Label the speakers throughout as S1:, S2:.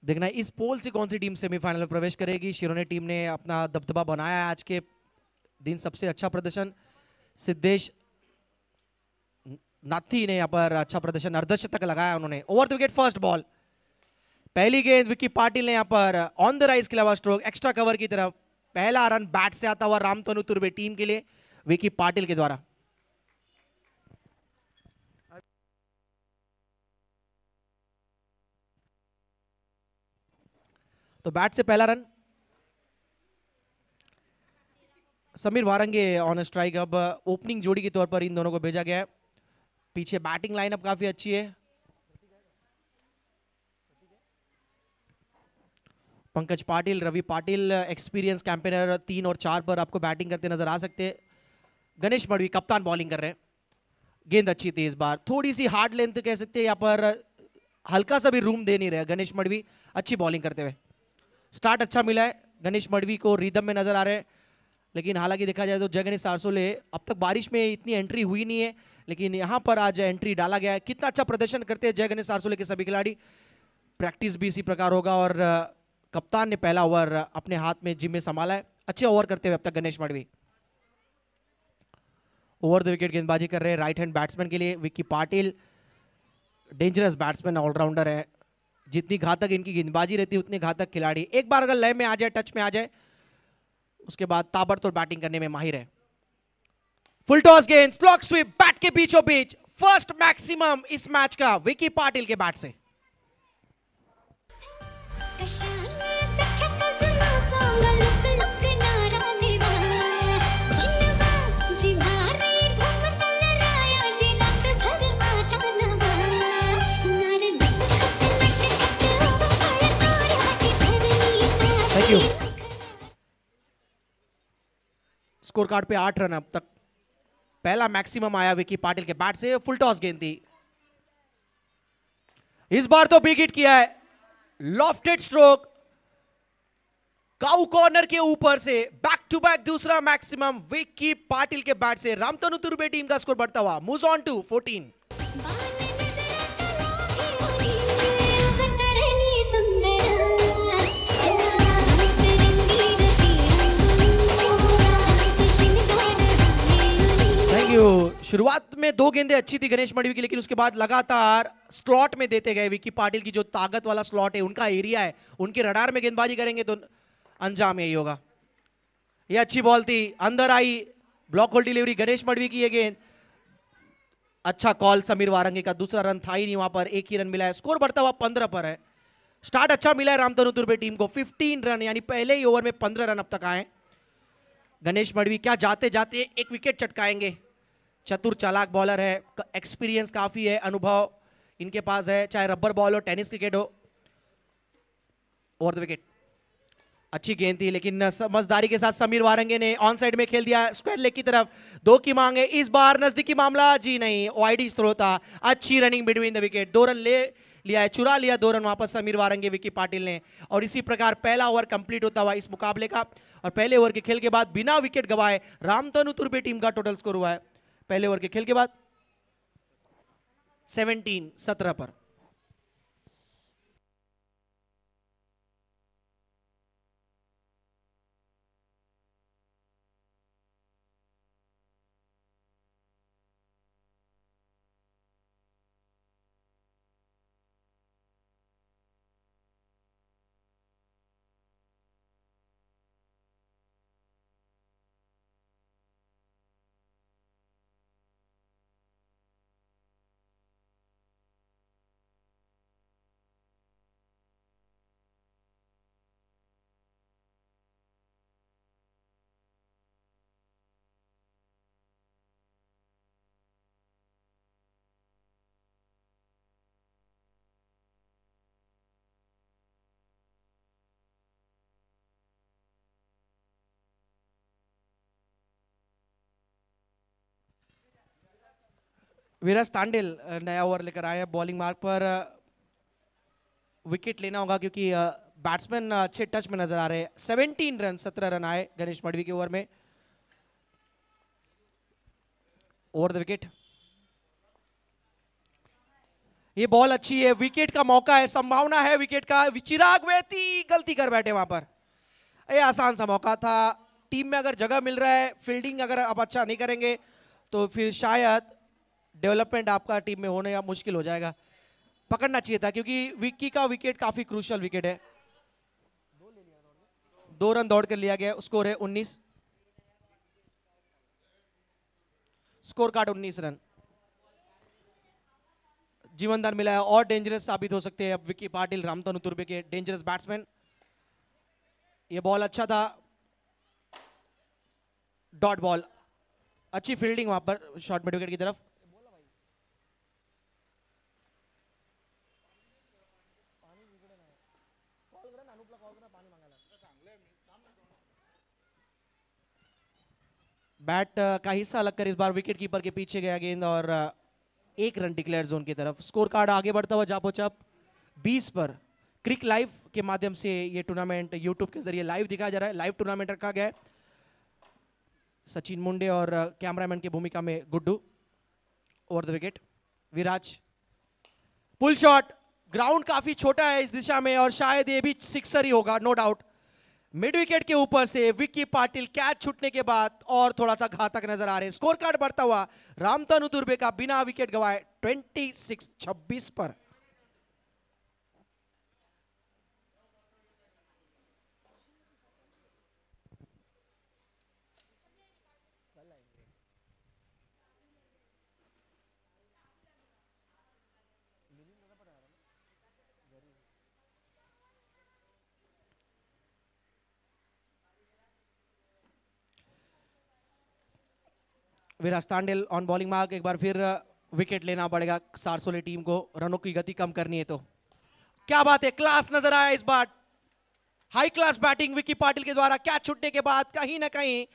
S1: देखना है इस पोल से कौन सी टीम सेमीफाइनल में प्रवेश करेगी। शिरोने टीम ने अपना दबदबा बनाया है आज के दिन, सबसे अच्छा प्रदर्शन सिद्धेश नाथी ने यहाँ पर अच्छा प्रदर्शन, अर्धशतक लगाया उन्होंने। Over the wicket first ball, पहली गेंद विक्की पाटिल ने यहाँ पर ऑन द राइज के अलावा स्ट्रोक एक्स्ट्रा कवर की तरफ, पहला रन बैट से आता हुआ रामतनु तुर्बे टीम के लिए विक्की पाटिल के द्वारा। तो बैट से पहला रन, समीर वारंगे ऑन स्ट्राइक। अब ओपनिंग जोड़ी के तौर पर इन दोनों को भेजा गया है। पीछे बैटिंग लाइनअप काफी अच्छी है। पंकज पाटिल, रवि पाटिल एक्सपीरियंस कैंपेनर 3 और 4 पर आपको बैटिंग करते नजर आ सकते हैं। गणेश मड़वी कप्तान बॉलिंग कर रहे हैं। गेंद अच्छी थी इस बार, थोड़ी सी हार्ड लेंथ कह सकते हैं, यहाँ पर हल्का सा भी रूम दे नहीं रहे गणेश मड़वी, अच्छी बॉलिंग करते हुए। स्टार्ट अच्छा मिला है गणेश मड़वी को, रिदम में नजर आ रहे हैं। लेकिन हालांकि देखा जाए तो जय गणेश सारसोले अब तक बारिश में इतनी एंट्री हुई नहीं है, लेकिन यहाँ पर आज एंट्री डाला गया है। कितना अच्छा प्रदर्शन करते हैं जय गणेश सारसोले के सभी खिलाड़ी। प्रैक्टिस भी इसी प्रकार होगा और कप्तान ने पहला ओवर अपने हाथ में जिम्मे संभाला है। अच्छे ओवर करते हुए अब तक Ganesh Madvi. Over the wicket गेंदबाजी कर रहे हैं राइट हैंड बैट्समैन के लिए Vicky Patil. Dangerous batsman, all-rounder है। जितनी घातक इनकी गेंदबाजी रहती है उतनी घातक खिलाड़ी। एक बार अगर लय में आ जाए, टच में आ जाए, उसके बाद ताबड़तोड़ बैटिंग करने में माहिर है। फुल टॉस गेंद, स्लॉग स्वीप, बैट के बीचों बीच, फर्स्ट मैक्सिमम इस मैच का विक्की पाटिल के बैट से। Thank you. स्कोर कार्ड पे 8 रन अब तक, पहला मैक्सिमम आया विक्की पाटिल के बैट से। फुल टॉस गेंद थी, इस बार तो बिग हिट किया है, लॉफ्टेड स्ट्रोक, काउ कॉर्नर के ऊपर से बैक टू बैक दूसरा मैक्सिमम विक्की पाटिल के बैट से। रामतनु तुर्बे टीम का स्कोर बढ़ता हुआ, मूव्स ऑन टू 14। शुरुआत में 2 गेंदें अच्छी थी गणेश मड़वी की, लेकिन उसके बाद लगातार स्लॉट में देते गए। विक्की पाटिल की जो ताकत वाला स्लॉट है, उनका एरिया है, उनके रडार में गेंदबाजी करेंगे तो अंजाम यही होगा। ये अच्छी बॉल थी, अंदर आई, block hole delivery Ganesh Madvi की ये गेंद। अच्छा कॉल समीर वारंगे का, दूसरा रन था ही नहीं वहां पर, एक ही रन मिला है। स्कोर बढ़ता हुआ 15 पर है। स्टार्ट अच्छा मिला है रामतनु तुर्बे टीम को, 15 रन, यानी पहले ही ओवर में 15 रन अब तक आए। गणेश मड़वी क्या जाते जाते एक विकेट चटकाएंगे। चतुर चालाक बॉलर है, एक्सपीरियंस काफी है, अनुभव इनके पास है, चाहे रबर बॉल हो, टेनिस क्रिकेट हो। ओवर द विकेट, अच्छी गेंद थी, लेकिन समझदारी के साथ समीर वारंगे ने ऑन साइड में खेल दिया, स्क्वायर लेग की तरफ। 2 की मांग है इस बार, नजदीकी मामला जी नहीं, वाइड थ्रो था। अच्छी running between the wicket, 2 run ले लिया है, चुरा लिया 2 रन वापस समीर वारंगे विक्की पाटिल ने। और इसी प्रकार पहला ओवर कंप्लीट होता हुआ इस मुकाबले का। और पहले ओवर के खेल के बाद बिना विकेट गवाए रामतनु तुर्बे टीम का टोटल स्कोर हुआ है पहले ओवर के खेल के बाद 17 पर। विराज तांडेल नया ओवर लेकर आए हैं बॉलिंग मार्क पर। विकेट लेना होगा क्योंकि बैट्समैन अच्छे टच में नजर आ रहे हैं। 17 रन 17 रन आए गणेश मडवी के ओवर में। ओवर द विकेट, ये बॉल अच्छी है, विकेट का मौका है, संभावना है विकेट का। चिराग वेती गलती कर बैठे वहां पर, ये आसान सा मौका था। टीम में अगर जगह मिल रहा है, फील्डिंग अगर आप अच्छा नहीं करेंगे तो फिर शायद डेवलपमेंट आपका टीम में होने या मुश्किल हो जाएगा। पकड़ना चाहिए था क्योंकि विक्की का विकेट काफी क्रूशियल विकेट है। 2 रन दौड़ कर लिया गया, स्कोर है 19, स्कोर कार्ड 19 रन। जीवनदान मिला है और डेंजरस साबित हो सकते हैं अब विक्की पाटिल, रामतनु तुर्बे के डेंजरस बैट्समैन। ये बॉल अच्छा था, डॉट बॉल, अच्छी फील्डिंग वहां पर शॉर्ट मिड विकेट की तरफ। बैट का हिस्सा लगकर इस बार विकेट कीपर के पीछे गया गेंद और 1 रन डिक्लेयर जोन की तरफ। स्कोर कार्ड आगे बढ़ता हुआ जापोचप 20 पर। क्रिक लाइव के माध्यम से ये टूर्नामेंट यूट्यूब के जरिए लाइव दिखाया जा रहा है, लाइव टूर्नामेंट रखा गया है। सचिन मुंडे और कैमरामैन की भूमिका में Guddu. Over the wicket, Viraj pull shot, ground काफी छोटा है इस दिशा में और शायद ये भी सिक्सर ही होगा, नो डाउट। मिड विकेट के ऊपर से विक्की पाटिल कैच छूटने के बाद और थोड़ा सा घातक नजर आ रहे हैं। स्कोर कार्ड बढ़ता हुआ रामतनु तुर्बे का बिना विकेट गवाए 26-26 पर। विराज तांडेल ऑन बॉलिंग मार्क, एक बार फिर विकेट लेना पड़ेगा सारसोले टीम को, रनों की गति कम करनी है। तो क्या बात है, क्लास नजर आया इस बार, high class batting Vicky Patil के द्वारा। कैच छूटने के बाद कहीं ना कहीं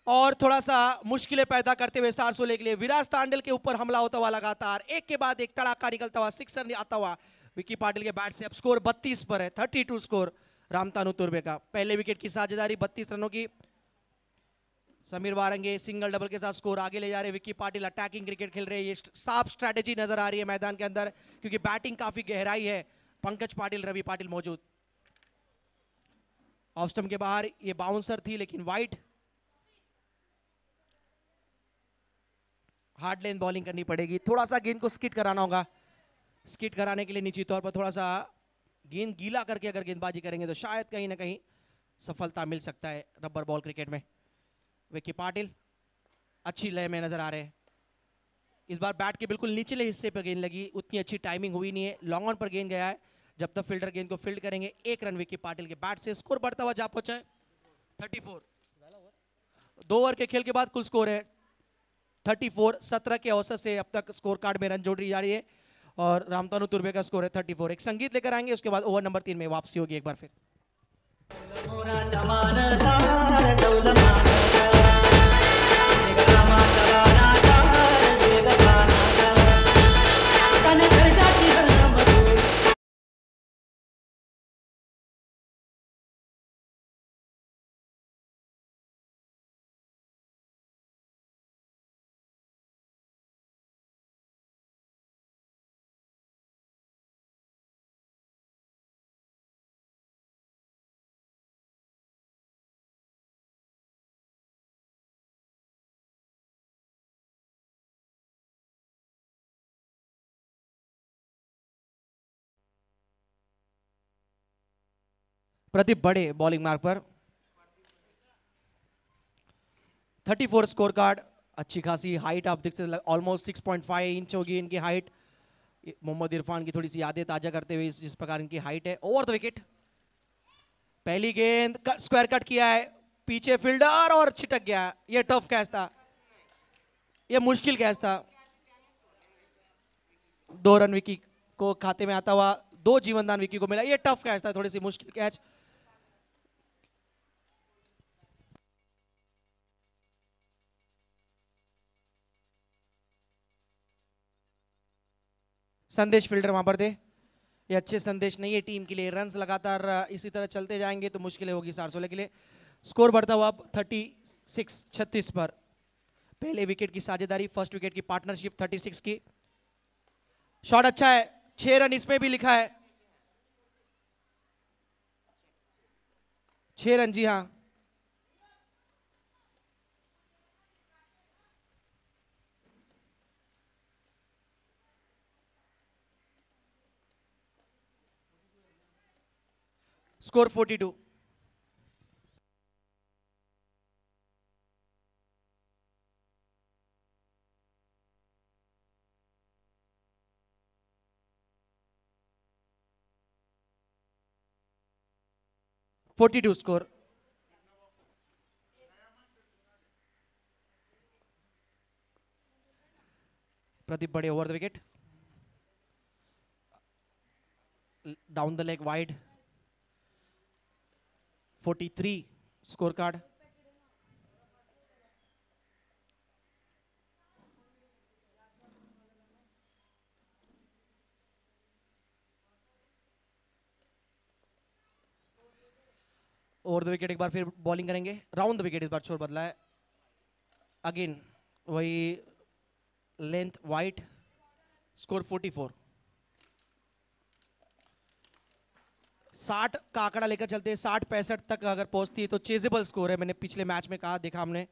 S1: और थोड़ा सा मुश्किलें पैदा करते हुए सारसोले के लिए विराज तांडेल के ऊपर हमला होता हुआ लगातार, एक के बाद एक तड़ाका निकलता हुआ, सिक्सर आता हुआ विक्की पाटिल के बैट से। अब स्कोर 32 पर है, 32 स्कोर रामतनु तुर्बे का। पहले विकेट की साझेदारी 32 रनों की। समीर वारंगे सिंगल डबल के साथ स्कोर आगे ले जा रहे हैं। विक्की पाटिल अटैकिंग क्रिकेट खेल रहे हैं, ये साफ स्ट्रैटेजी नजर आ रही है मैदान के अंदर क्योंकि बैटिंग काफी गहराई है। पंकज पाटिल, रवि पाटिल मौजूद। ऑफ स्टंप के बाहर ये बाउंसर थी लेकिन वाइड। हार्ड लेन बॉलिंग करनी पड़ेगी, थोड़ा सा गेंद को स्किट कराना होगा। स्किट कराने के लिए निश्चित तौर पर थोड़ा सा गेंद गीला करके अगर गेंदबाजी करेंगे तो शायद कहीं ना कहीं सफलता मिल सकता है रबर बॉल क्रिकेट में। विक्की पाटिल अच्छी लय में नजर आ रहे हैं। इस बार बैट के बिल्कुल निचले हिस्से पर गेंद लगी, उतनी अच्छी टाइमिंग हुई नहीं है। लॉन्ग ऑन पर गेंद गया है, जब तक फील्डर गेंद को फील्ड करेंगे। 1 रन विक्की पाटिल के बैट से। स्कोर बढ़ता हुआ जा पहुंचा है 34। 2 ओवर के खेल के बाद कुल स्कोर है 34। 17 के औसत से अब तक स्कोर कार्ड में रन जोड़ी जा रही है और रामतनु तुर्बे का स्कोर है 34। एक संगीत लेकर आएंगे, उसके बाद ओवर नंबर 3 में वापसी होगी एक बार फिर। प्रदीप बड़े बॉलिंग मार्क पर। 34 स्कोर कार्ड, अच्छी खासी हाइट आप देख सकते, ऑलमोस्ट 6.5 इंच होगी इनकी हाइट। मोहम्मद इरफान की थोड़ी सी यादें ताजा करते हुए जिस प्रकार इनकी हाइट है। ओवर द विकेट, पहली गेंद स्क्वायर कट किया है, पीछे फील्डर और छिटक गया। ये टफ कैच था, ये मुश्किल कैच था। 2 रन विक्की को खाते में आता हुआ, 2 जीवनदान विक्की को मिला। ये टफ कैच था, थोड़ी सी मुश्किल कैच। संदेश फील्डर वहां पर थे, ये अच्छे संदेश नहीं है टीम के लिए। रन्स लगातार इसी तरह चलते जाएंगे तो मुश्किलें होगी सारसोले के लिए। स्कोर बढ़ता हुआ अब 36 पर। पहले विकेट की साझेदारी, फर्स्ट विकेट की पार्टनरशिप 36 की। शॉट अच्छा है, 6 रन इसमें भी लिखा है, 6 रन, जी हाँ। स्कोर 42। स्कोर। प्रदीप बड़े over the wicket, down the leg wide. 43 score card. Over the wicket एक बार फिर बॉलिंग करेंगे, राउंड द विकेट इस बार छोर बदला है। अगेन वही लेंथ वाइड। स्कोर 44। 60 का आंकड़ा लेकर चलते हैं, 60-65 तक अगर पहुंचती है तो चेजेबल स्कोर है। मैंने पिछले मैच में कहा, देखा हमने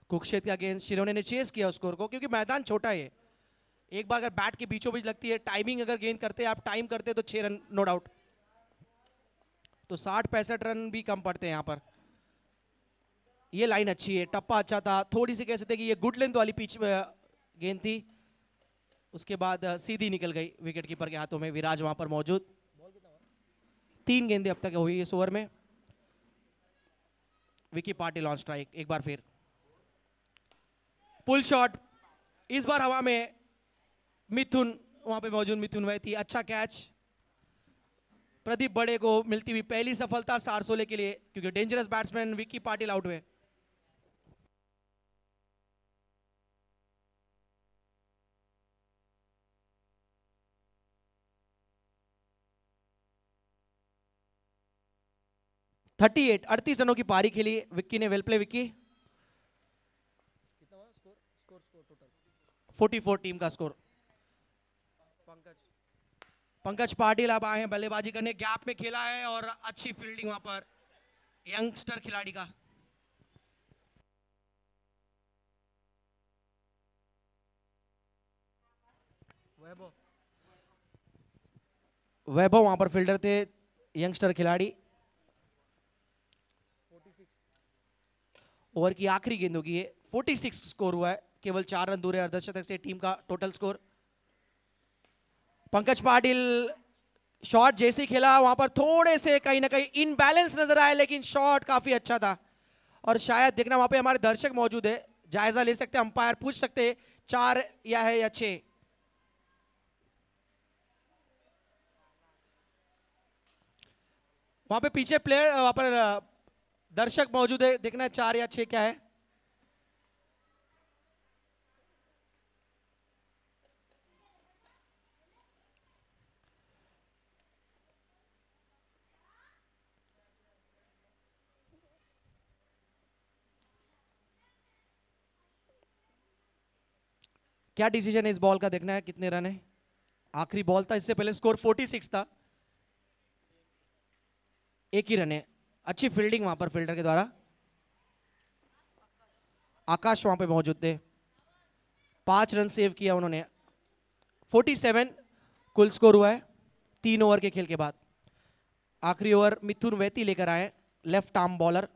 S1: कुरुक्षेत्र के अगेंस्ट शिरोने ने चेस किया स्कोर को, क्योंकि मैदान छोटा है। एक बार अगर बैट के बीचों बीच लगती है, टाइमिंग अगर गेन करते हैं आप, टाइम करते हैं तो 6 रन नो डाउट। तो 60-65 रन भी कम पड़ते हैं यहाँ पर। ये लाइन अच्छी है, टप्पा अच्छा था, थोड़ी सी कह सकते कि ये गुड लेंथ वाली पिच गेंद थी, उसके बाद सीधी निकल गई विकेट कीपर के हाथों में। विराज वहां पर मौजूद। 3 गेंदें अब तक हुई इस ओवर में। विकी पाटिल ऑन स्ट्राइक एक बार फिर। पुल शॉट इस बार हवा में, मिथुन वहां पे मौजूद, मिथुन वैती, अच्छा कैच। प्रदीप बड़े को मिलती हुई पहली सफलता सारसोले के लिए, क्योंकि dangerous batsman Vicky Patil out हुए। थर्टी 38 रनों की पारी खेली विक्की ने। Well play Vicky. 44 टीम का स्कोर। पंकज पाटिल अब आए हैं बल्लेबाजी करने, गैप में खेला है और अच्छी फील्डिंग वहां पर यंगस्टर खिलाड़ी का। वैभव वहां पर फील्डर थे, यंगस्टर खिलाड़ी। ओवर की आखिरी गेंद होगी ये। 46 स्कोर हुआ है, केवल 4 रन दूर है अर्धशतक से टीम का total score. Pankaj Patil shot जैसे खेला वहां पर थोड़े से कहीं ना कहीं इनबैलेंस नजर आया, लेकिन शॉट काफी अच्छा था। और शायद देखना वहां पे हमारे दर्शक मौजूद है, जायजा ले सकते, अंपायर पूछ सकते 4 या है या 6। वहां पे पीछे प्लेयर, वहां पर दर्शक मौजूद है, देखना 4 या 6 क्या है। क्या डिसीजन है इस बॉल का, देखना है कितने रन है। आखिरी बॉल था, इससे पहले स्कोर 46 था। एक ही रन है। अच्छी फील्डिंग वहां पर फील्डर के द्वारा। आकाश वहां पे मौजूद थे, 5 रन सेव किया उन्होंने। 47 कुल स्कोर हुआ है 3 ओवर के खेल के बाद। आखिरी ओवर मिथुन वैती लेकर आए, left arm bowler.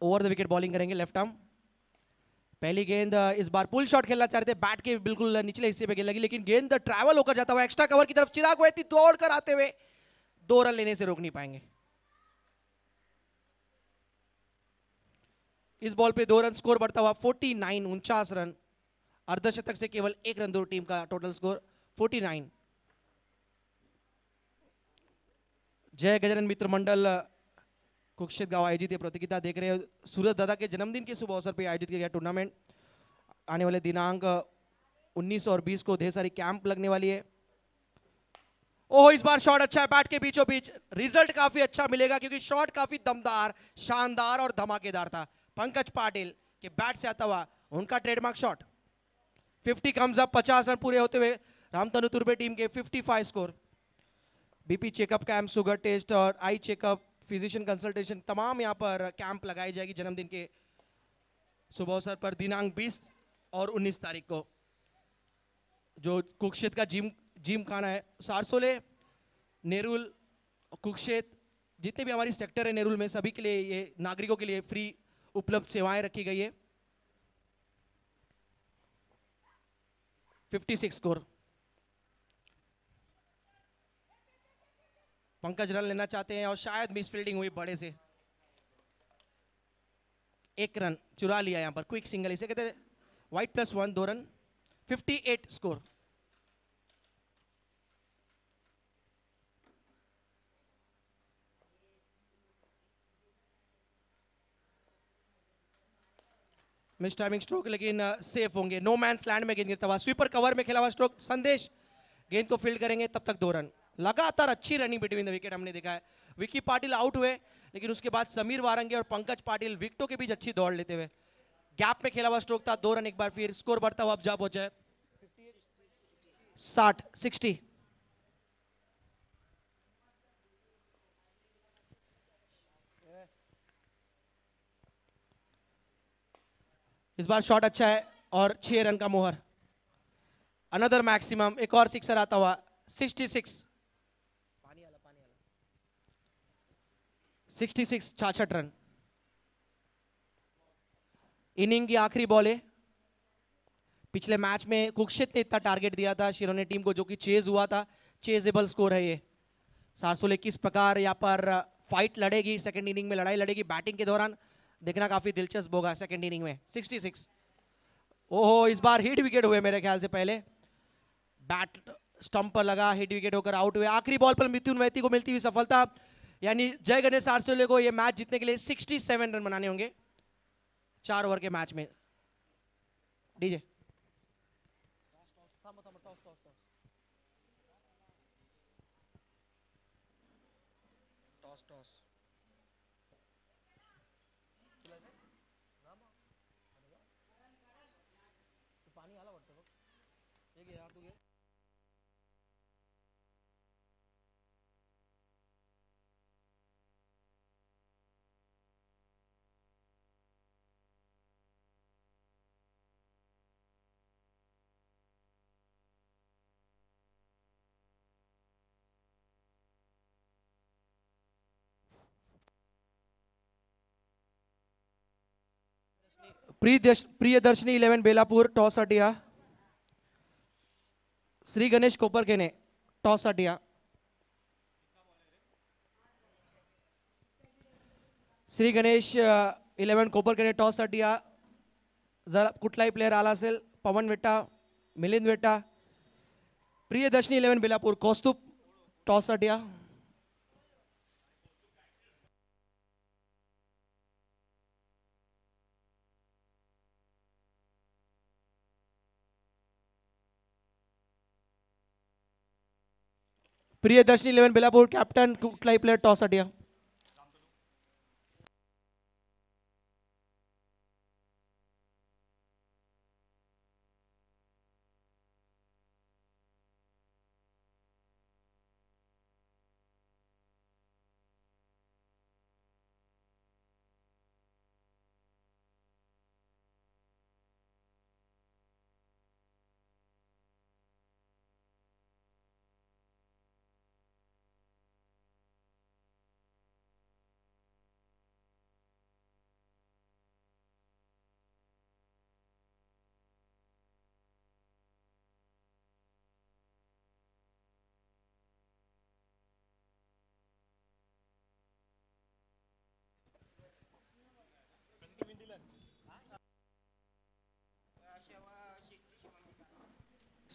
S1: Over the wicket bowling करेंगे लेफ्ट आर्म। पहली गेंद इस बार पुल शॉट खेलना चाह रहे थे, बैट के बिल्कुल निचले हिस्से पे गेंद लगी, लेकिन गेंद ट्रैवल होकर जाता हुआ एक्स्ट्रा कवर की तरफ चिराग वैती दौड़ कर आते हुए 2 रन लेने से रोक नहीं पाएंगे। इस बॉल पे 2 रन, स्कोर बढ़ता हुआ 49, 49 रन। अर्धशतक से केवल 1 रन दूर टीम का टोटल स्कोर 49। जय गजानन मित्र मंडल कुक्षेत गांव आयोजित ये प्रतियोगिता देख रहे हो। सूरज दादा के जन्मदिन के शुभ अवसर पर आयोजित किया गया टूर्नामेंट। आने वाले दिनांक 19 और 20 को ढेर सारी कैंप लगने वाली है। ओह, इस बार शॉट अच्छा है बैट के बीचों बीच। रिजल्ट काफी अच्छा मिलेगा क्योंकि शॉट काफी दमदार, शानदार और धमाकेदार था। पंकज पाटिल के बैट से आता हुआ उनका trademark shot. 50 comes up, 50 run पूरे होते हुए रामतनु तुर्बे टीम के 55 score. BP checkup camp, sugar test और आई चेकअप, फिजिशियन कंसल्टेशन, तमाम यहां पर कैंप लगाई जाएगी जन्मदिन के शुभ अवसर पर दिनांक 20 और 19 तारीख को। जो कुक्षेत का जिम खाना है, सारसोले, नेरुल, कुक्षेत, जितने भी हमारी सेक्टर है नेरुल में, सभी के लिए ये नागरिकों के लिए फ्री उपलब्ध सेवाएं रखी गई है। 56 स्कोर। पंकज रन लेना चाहते हैं और शायद मिस फील्डिंग हुई बड़े से। 1 रन चुरा लिया यहां पर, क्विक सिंगल, इसे कहते हैं white +1, 2 run. 58 score. Miss timing stroke, लेकिन सेफ होंगे। नो मैंस लैंड में गेंद गिरता हुआ, स्वीपर कवर में खेला हुआ स्ट्रोक। संदेश गेंद को फील्ड करेंगे, तब तक 2 रन। लगातार अच्छी रनिंग बिटवीन द विकेट हमने देखा है। विकी पाटिल आउट हुए, लेकिन उसके बाद समीर वारंगे और पंकज पाटिल विकेटों के बीच अच्छी दौड़ लेते हुए। गैप में खेला हुआ स्ट्रोक था, 2 रन एक बार फिर। स्कोर बढ़ता हुआ अब जा पहुंचा है 60। इस बार शॉट अच्छा है और 6 रन का मोहर। अनदर मैक्सिमम, एक और सिक्सर आता हुआ। 66, 66 रन। इनिंग की आखिरी बॉल है। पिछले मैच में कुक्षेत ने इतना टारगेट दिया था शिरोने टीम को, जो कि चेज हुआ था। चेजेबल स्कोर है ये। सारसोले किस प्रकार यहाँ पर फाइट लड़ेगी, सेकंड इनिंग में लड़ाई लड़ेगी बैटिंग के दौरान, देखना काफी दिलचस्प होगा सेकंड इनिंग में। 66। ओहो, इस बार हिट विकेट हुए मेरे ख्याल से। पहले बैट स्टंप पर लगा, हिट विकेट होकर आउट हुए। आखिरी बॉल पर मिथुन वैती को मिलती हुई सफलता, यानी जय गणेश सारसोले को यह मैच जीतने के लिए 67 रन बनाने होंगे 4 ओवर के मैच में। डीजे प्रियदर्शनी 11 बेलापुर टॉस हटिया। श्री गणेश कोपरके ने टॉस हटिया। श्री गणेश 11 कोपरके ने टॉस हटिया। जरा कुठलाही प्लेयर आला असेल, पवन वेट्टा, मिलिंद वेट्टा। प्रियदर्शनी 11 बेलापुर, कौस्तुभ टॉस हटिया। प्रियदर्शनी 11 बेलापुर, कैप्टन कुठलाही प्लेयर टॉस हटिया।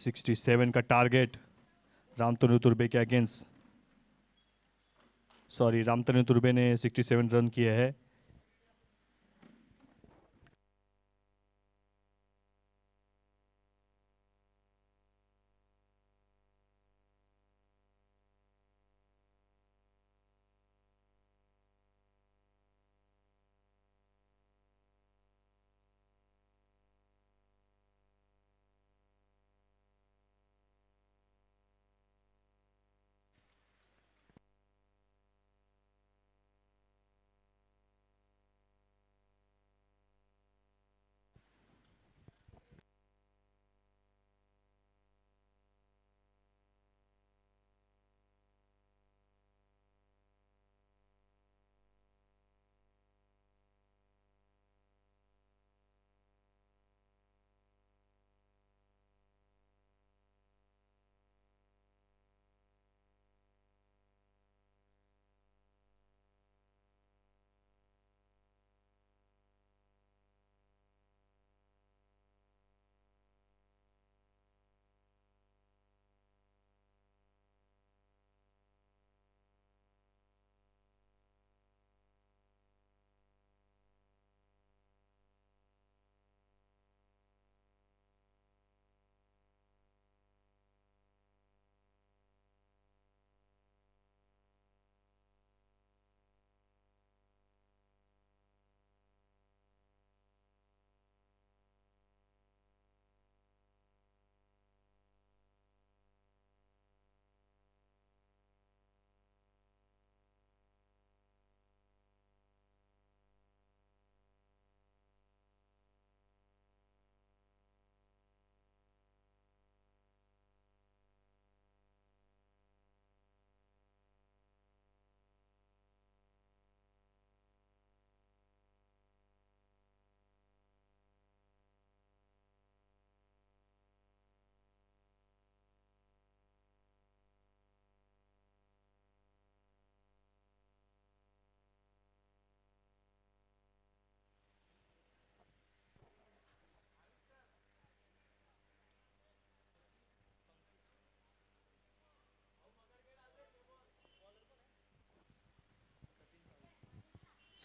S2: 67 का टारगेट रामतनु तुर्बे के अगेंस्ट। सॉरी, रामतनु तुर्बे ने 67 रन किए हैं।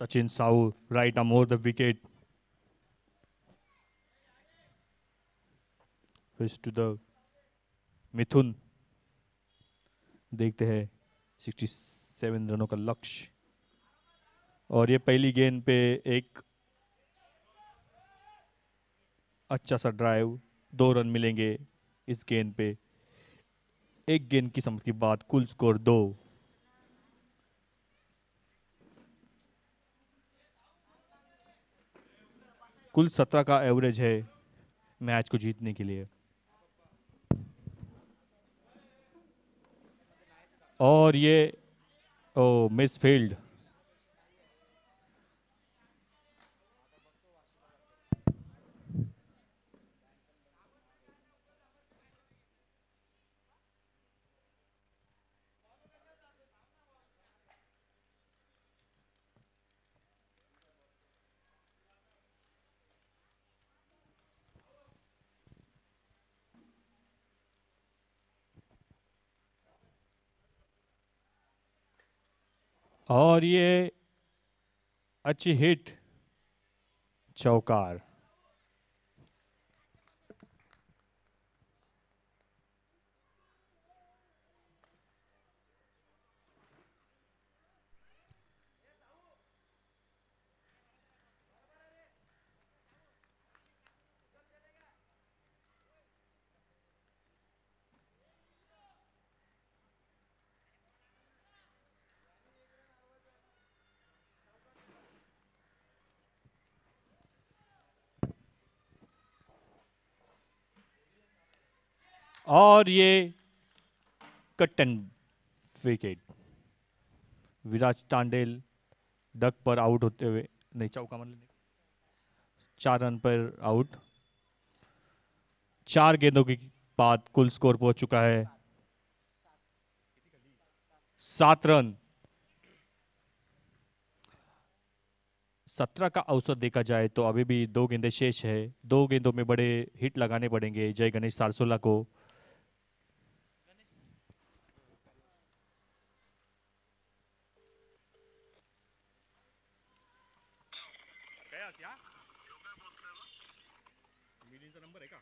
S2: Sachin Sahu right arm over the wicket. Pitch to the मिथुन। देखते हैं 67 रनों का लक्ष्य, और ये पहली गेंद पे एक अच्छा सा ड्राइव, 2 रन मिलेंगे इस गेंद पे। एक गेंद की समझ के बाद कुल स्कोर 2। कुल 17 का एवरेज है मैच को जीतने के लिए। और ये मिस फील्ड। और ये अच्छी हिट, चौकार। और ये cut and wicket. Viraj Tandel duck पर आउट होते हुए, नहीं चौका मतलब 4 रन पर आउट। 4 गेंदों के बाद कुल स्कोर पहुंच चुका है 7 रन। 17 का औसत देखा जाए तो अभी भी 2 गेंदें शेष है। 2 गेंदों में बड़े हिट लगाने पड़ेंगे जय गणेश सारसोला को। प्रयास या मिलिंदचा नंबर आहे का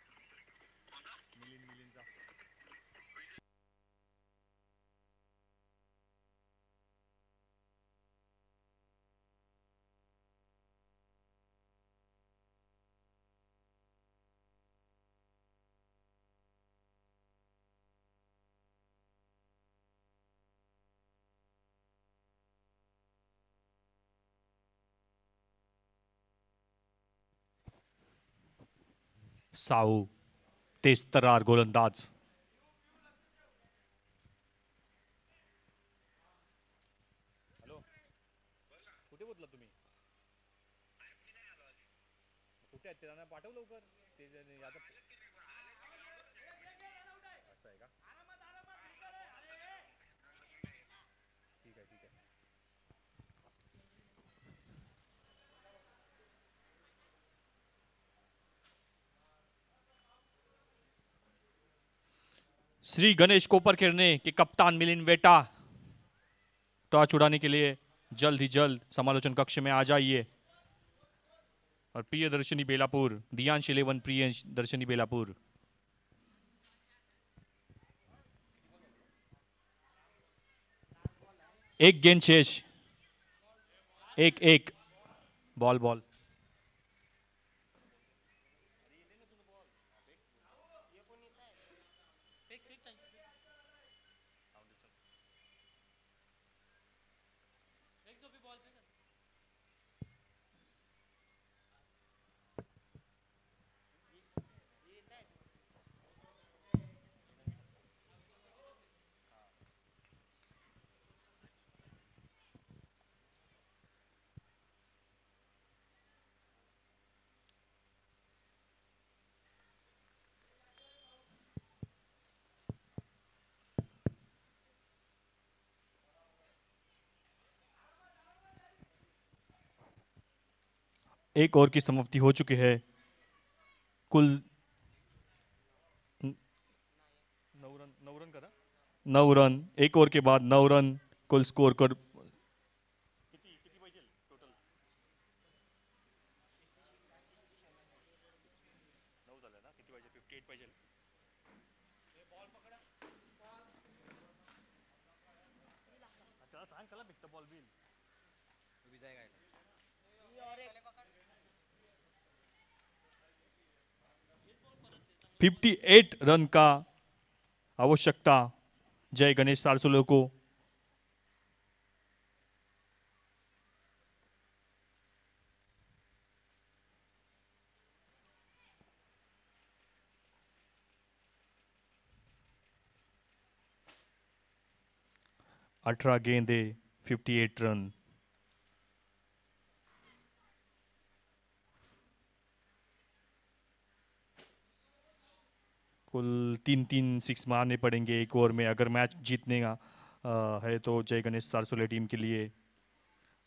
S2: मिलिंदचा साऊ तेज तर्रार गोलंदाज हॅलो कुठे बोलला तुम्ही कुठे आहेत त्यांना पाठव लवकर ते याचा असं आहे का ठीक आहे ठीक आहे श्री गणेश कोपरखेरने के कप्तान मिलिंद वेटा टॉस उड़ाने के लिए जल्द ही जल्द समालोचन कक्ष में आ जाइए और प्रियदर्शनी बेलापुर दियांश 11 प्रियदर्शनी बेलापुर एक गेंद शेष एक एक बॉल बॉल एक ओवर की समाप्ति हो चुकी है कुल 9 रन का था 9 रन एक ओवर के बाद 9 रन कुल स्कोर कर किती पाहिजे टोटल 9 झालं ना किती पाहिजे 58 पाहिजे त्याला सांग त्याला भेटतं बॉल बिल 58 रन का आवश्यकता जय गणेश सारसोले को 18 गेंदे 58 रन कुल 3 सिक्स मारने पड़ेंगे एक ओवर में अगर मैच जीतने का है तो जय गणेश सारसोले टीम के लिए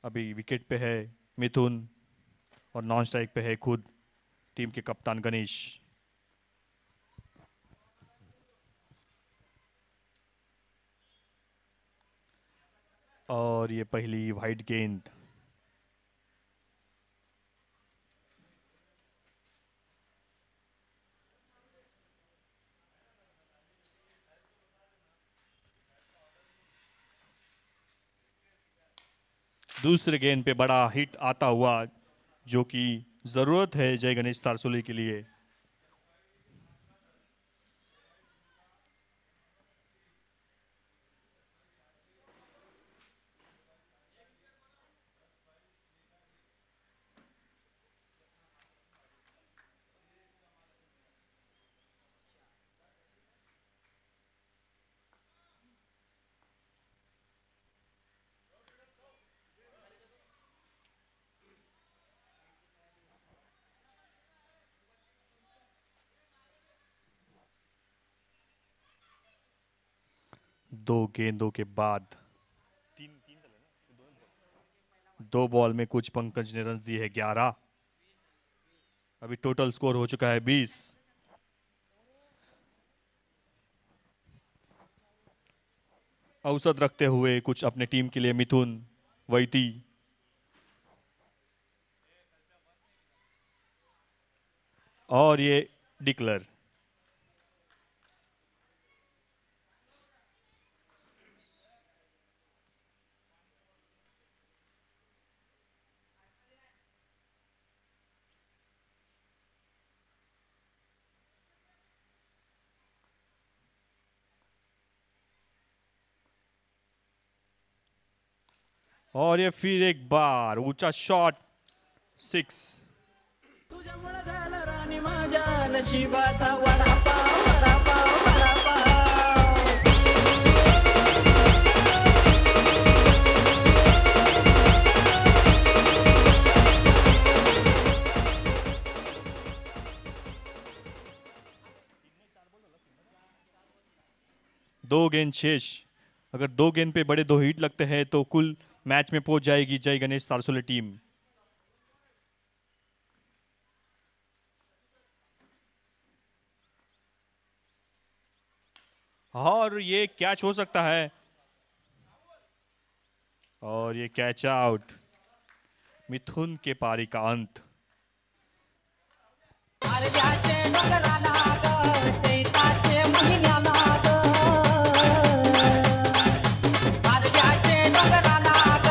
S2: अभी विकेट पे है मिथुन और नॉन स्ट्राइक पे है खुद टीम के कप्तान गणेश और ये पहली वाइड गेंद दूसरे गेंद पे बड़ा हिट आता हुआ जो कि जरूरत है जय गणेश सारसोले के लिए दो गेंदों के बाद दो बॉल में कुछ पंकज ने रन दिए है 11 अभी टोटल स्कोर हो चुका है 20 औसत रखते हुए कुछ अपने टीम के लिए मिथुन वैती और ये डिक्लेयर। और ये फिर एक बार ऊंचा शॉट, 6।
S3: तुझ्यामुळे झाला राणी माझ्या नशिबाचा वडापाव वडापाव वडापाव.
S2: 2 गेंद शेष। अगर 2 गेंद पे बड़े 2 हिट लगते हैं तो कुल मैच में पहुंच जाएगी जय गणेश सारसोले टीम। और ये कैच हो सकता है, और ये कैच आउट। मिथुन के पारी का अंत।
S3: आरजाचे डोंगराला ग, चैताचे महिन्याला ग. आरजाचे डोंगराला ग,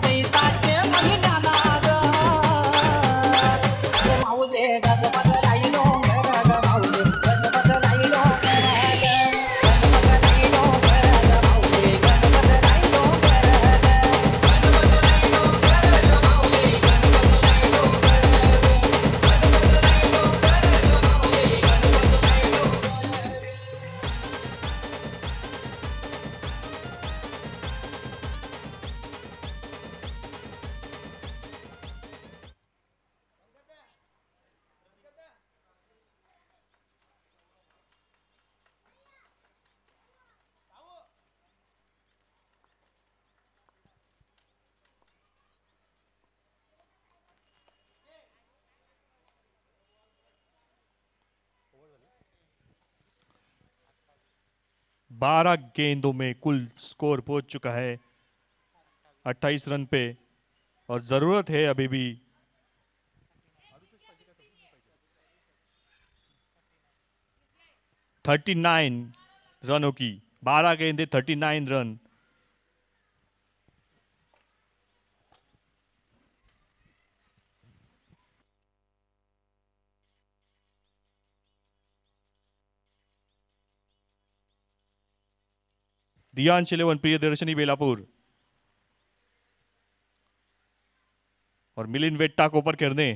S3: चैताचे महिन्याला ग. ग माऊले गजबज राहिलो ग, ग माऊले गजबज राहिलो ग, ग. गजबज राहिलो ग, ग माऊले गजबज राहिलो ग, ग.
S2: बारह गेंदों में कुल स्कोर पहुंच चुका है 28 रन पे, और जरूरत है अभी भी 39 रनों की। 12 गेंदे 39 रन। दियांश 11 प्रियदर्शनी बेलापुर और मिलिंद वेट्टा को ऊपर करने।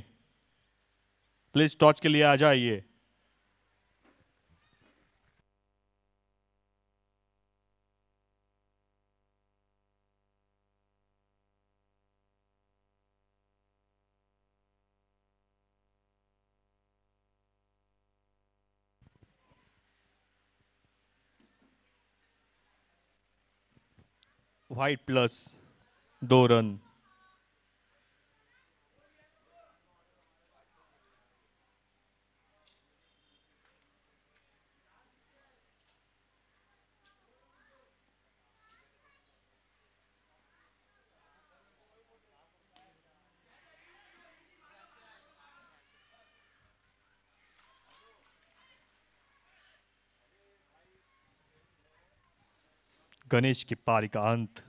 S2: प्लीज टॉच के लिए आ जाइए। White plus 2 run. गणेश की पारी का अंत।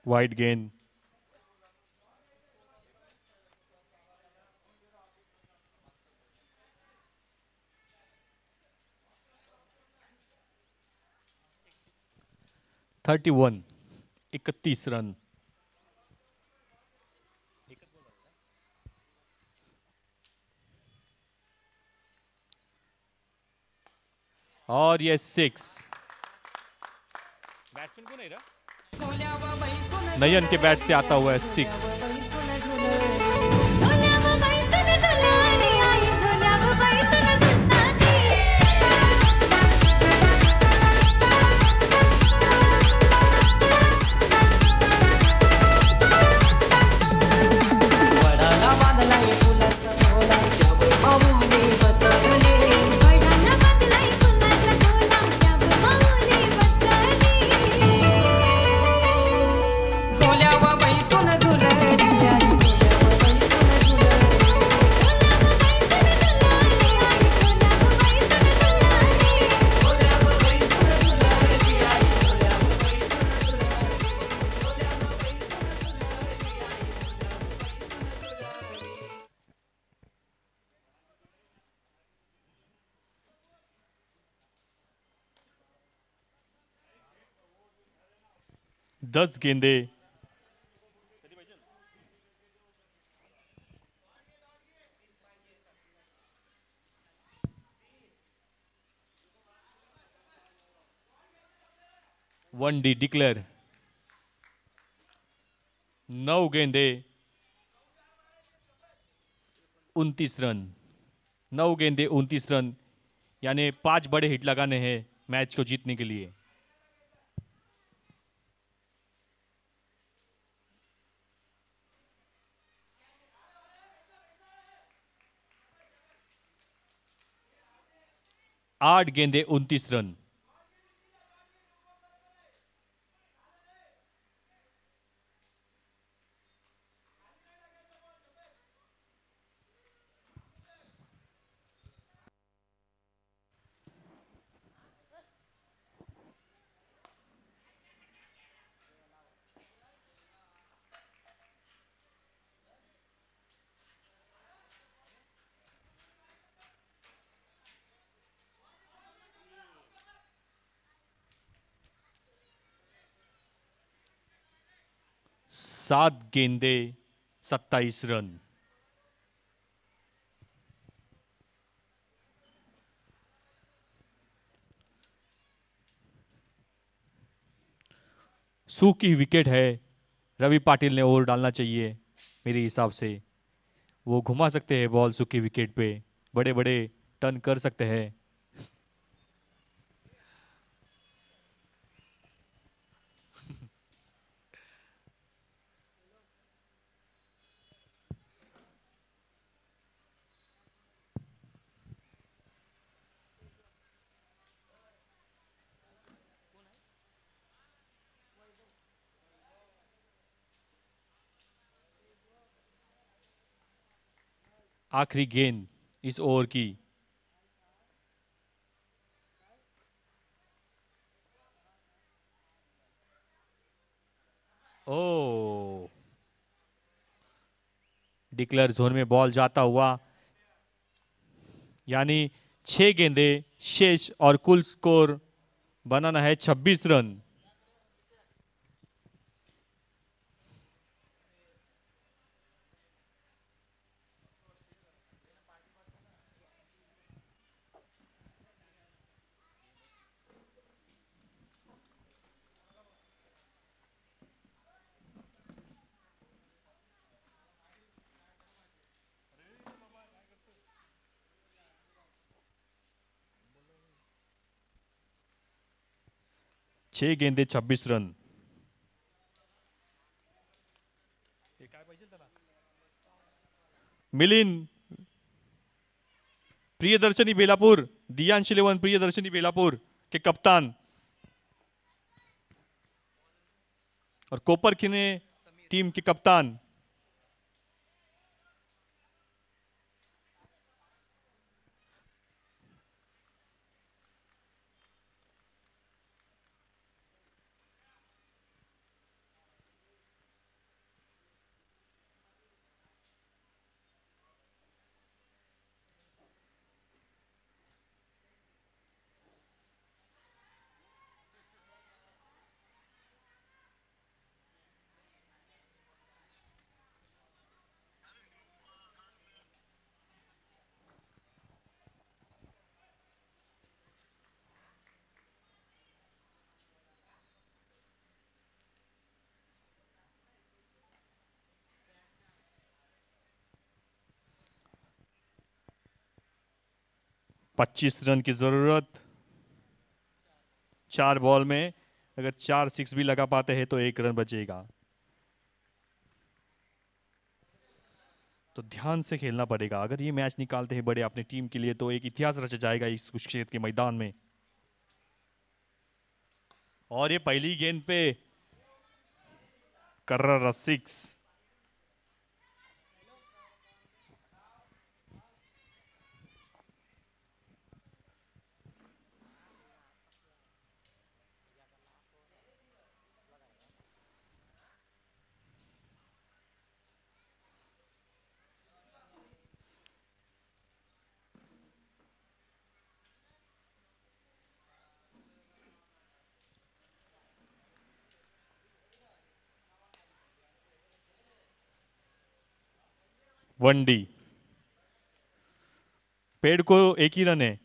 S2: वाइड गेंद। 31, 31 रन। और ये 6। बैट्समैन को नहीं रहा, नयन के बैट से आता हुआ है 6।
S4: झोल्यावर बैसून झुलाली आई, झोल्यावर बैसून झुलताती.
S3: वडाला बांधलाय फुलाचा झोला त्यावर माऊली बसवली
S4: वडाला बांधलाय फुलाचा झोला, त्यावर माऊली बसली.
S3: झोल्यावर बैसून झुलली आई, झोल्यावर बैसून झुलली
S4: झोल्यावर बैसून झुलाली आई, झोल्यावर बैसून झुलाली.
S3: झोल्यावर बैसून झुलली आई, झोल्यावर बैसून झुलली.
S2: दस गेंदे। One D declare. 9 गेंदे 29 रन। 9 गेंदे 29 रन, यानी 5 बड़े हिट लगाने हैं मैच को जीतने के लिए। आठ गेंदे 29 रन। सात गेंदे 27 रन। सूखी विकेट है, रवि पाटिल ने ओवर डालना चाहिए मेरे हिसाब से। वो घुमा सकते हैं बॉल सूखी विकेट पे, बड़े बड़े टर्न कर सकते हैं। आखिरी गेंद इस ओवर की। ओ, डिक्लेयर जोन में बॉल जाता हुआ, यानी 6 गेंदे शेष और कुल स्कोर बनाना है 26 रन। छह गेंदे 26 रन। मिलिंद प्रियदर्शनी बेलापुर, दियांश 11 प्रियदर्शनी बेलापुर के कप्तान और कोपर खिने टीम के कप्तान। 25 रन की जरूरत 4 बॉल में। अगर 4 6 भी लगा पाते हैं तो 1 रन बचेगा। तो ध्यान से खेलना पड़ेगा। अगर ये मैच निकालते हैं बड़े अपने टीम के लिए तो एक इतिहास रचा जाएगा इस कुरुक्षेत्र के मैदान में। और ये पहली गेंद पे कर्रा 6।1D। पेड़ को 1 ही रन है।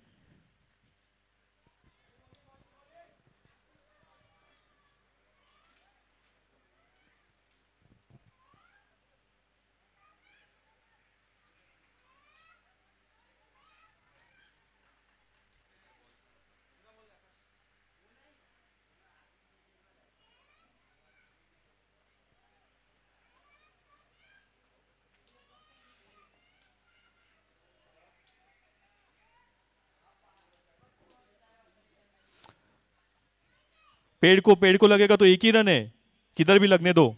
S2: पेड़ को लगेगा तो 1 ही रन है। किधर भी लगने दो।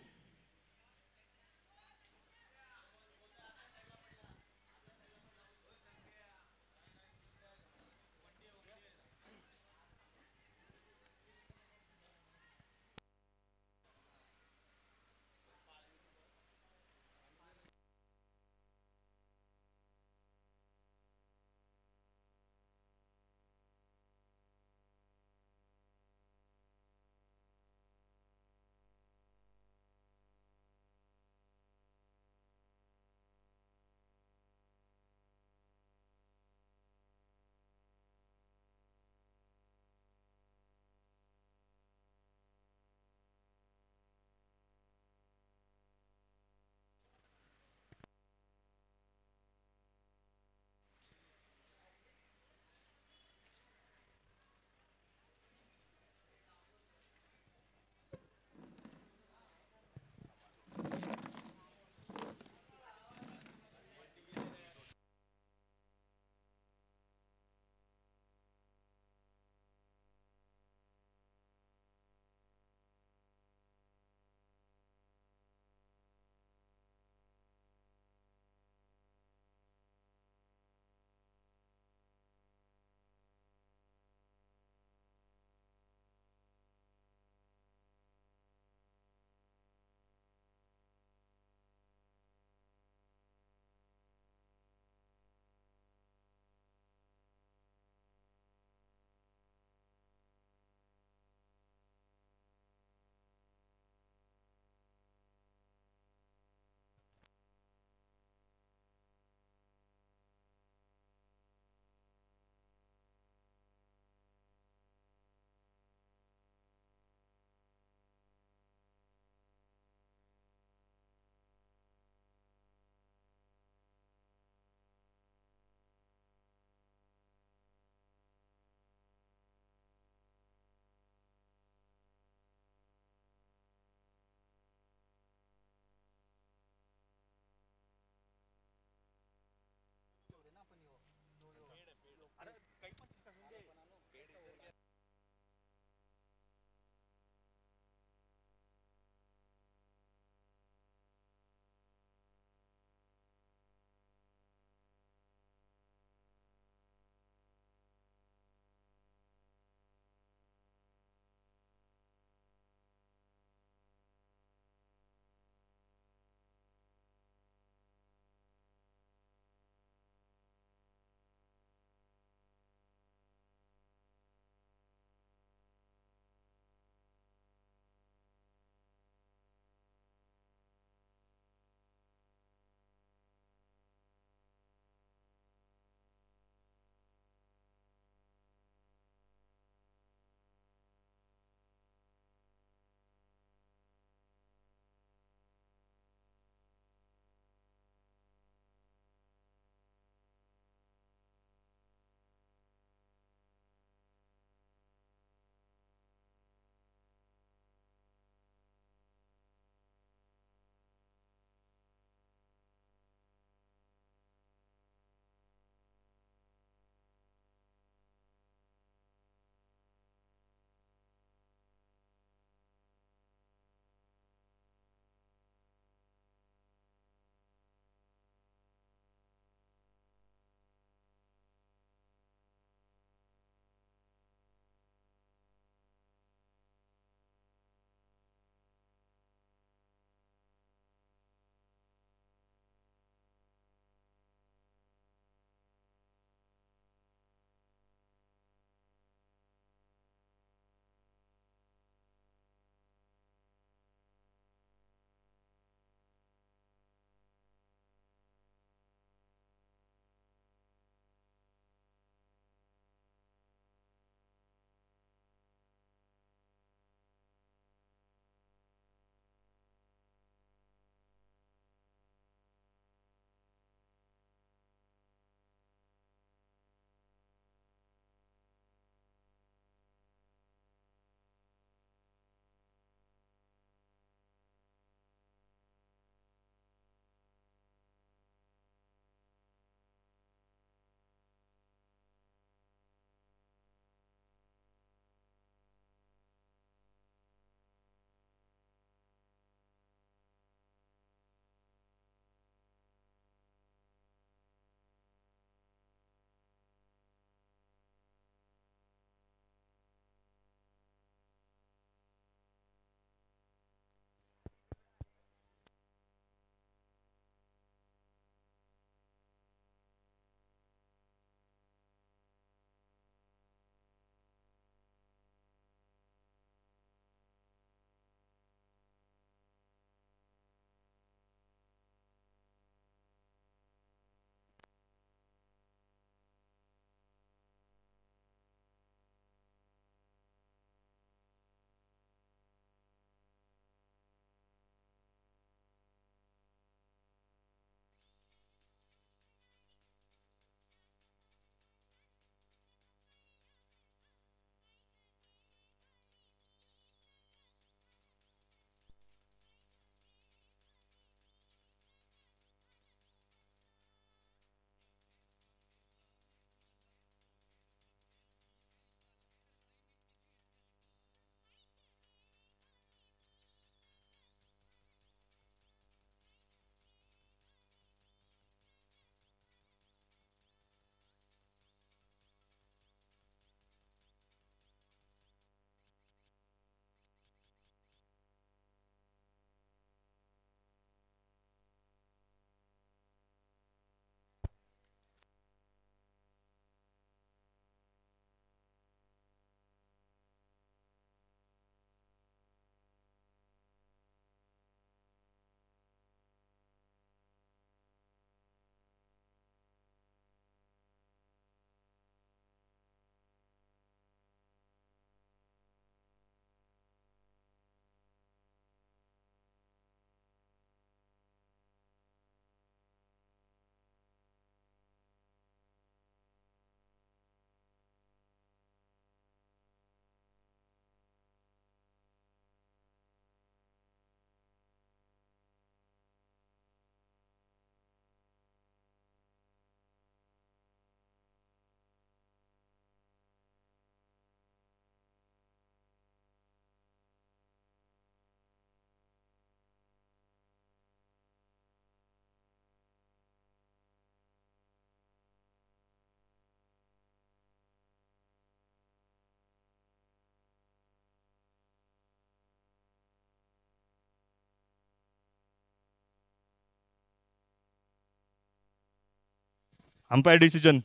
S2: Umpire decision,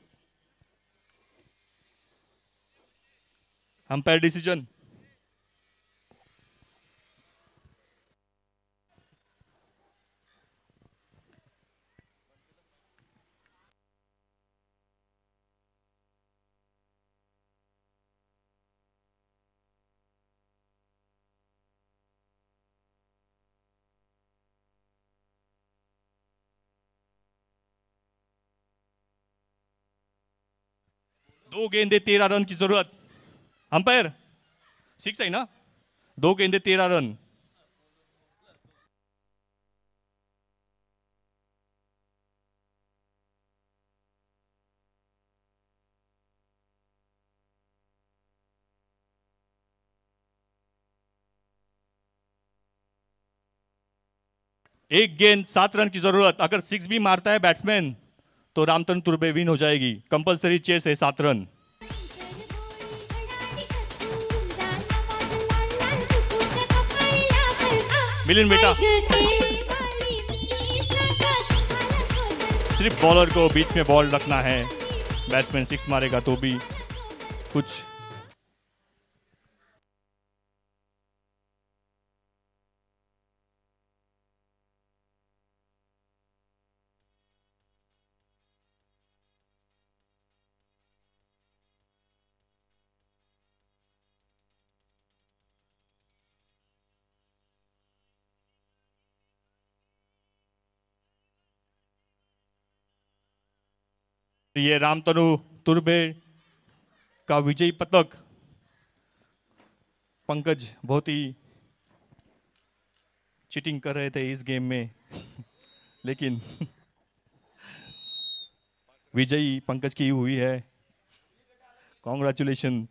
S2: umpire decision. दो गेंदे 13 रन की जरूरत। अंपायर 6 है ना, 2 गेंदे 13 रन। एक गेंद 7 रन की जरूरत। अगर 6 भी मारता है बैट्समैन तो रामतन तुर्बे विन हो जाएगी। कंपलसरी चेस है 7 रन। मिलिंद बेटा, सिर्फ बॉलर को बीच में बॉल रखना है। बैट्समैन 6 मारेगा तो भी कुछ। ये रामतनु तुर्बे का विजयी पदक। पंकज बहुत ही चीटिंग कर रहे थे इस गेम में लेकिन विजयी पंकज की हुई है। कॉन्ग्रेचुलेशन।